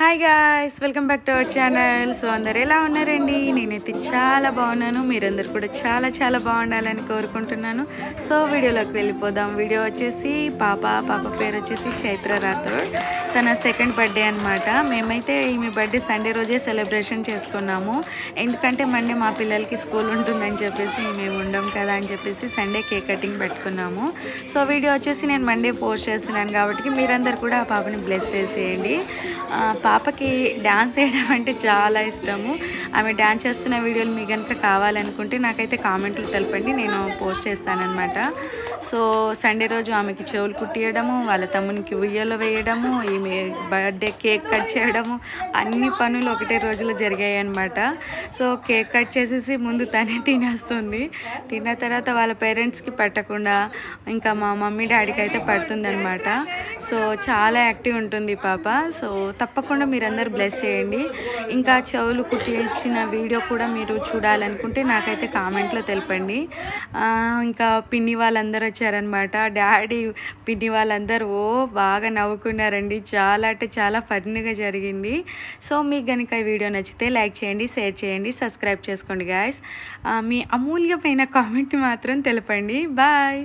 Hi guys, welcome back to our channel. So అందరు ఎలా ఉన్నారండి? నేనైతే చాలా బాగున్నాను. మీరందరూ కూడా చాలా చాలా బాగుండాలని కోరుకుంటున్నాను. సో వీడియోలోకి వెళ్ళిపోదాం. వీడియో వచ్చేసి పాప పేరు వచ్చేసి చైత్ర రాథోడ్. తన సెకండ్ బర్త్డే అనమాట. మేమైతే ఈమె బర్త్డే సండే రోజే సెలబ్రేషన్ చేసుకున్నాము. ఎందుకంటే మండే మా పిల్లలకి స్కూల్ ఉంటుందని చెప్పేసి మేము ఉండం కదా అని చెప్పేసి సండే కేక్ కటింగ్ పెట్టుకున్నాము. సో వీడియో వచ్చేసి నేను మండే పోస్ట్ చేస్తున్నాను కాబట్టి మీరందరూ కూడా ఆ పాపని బ్లెస్ చేసేయండి. పాపకి డ్యాన్స్ వేయడం అంటే చాలా ఇష్టము. ఆమె డ్యాన్స్ చేస్తున్న వీడియోలు మీకు కనుక కావాలనుకుంటే నాకైతే కామెంట్లు తెలపండి, నేను పోస్ట్ చేస్తానన్నమాట. సో సండే రోజు ఆమెకి చెవులు కుట్టియడము, వాళ్ళ తమ్మునికి ఉయ్యలో వేయడము, ఈమె బర్త్డే కేక్ కట్ చేయడము, అన్ని పనులు ఒకటే రోజులో జరిగాయి అన్నమాట. సో కేక్ కట్ చేసేసి ముందు తనే తినేస్తుంది. తిన్న తర్వాత వాళ్ళ పేరెంట్స్కి పెట్టకుండా ఇంకా మా మమ్మీ డాడీకి అయితే పడుతుందన్నమాట. సో చాలా యాక్టివ్ ఉంటుంది పాప. సో తప్పకుండా మీరందరూ బ్లెస్ చేయండి. ఇంకా చెవులు కుట్టించిన వీడియో కూడా మీరు చూడాలనుకుంటే నాకైతే కామెంట్లో తెలపండి. ఇంకా పిన్ని వాళ్ళందరూ వచ్చారనమాట. డాడీ పిన్ని వాళ్ళందరూ బాగా నవ్వుకున్నారండి. చాలా అంటే చాలా ఫన్నీగా జరిగింది. సో మీకు కనుక ఈ వీడియో నచ్చితే లైక్ చేయండి, షేర్ చేయండి, సబ్స్క్రైబ్ చేసుకోండి గాయస్. మీ అమూల్యమైన కామెంట్ మాత్రం తెలపండి. బాయ్.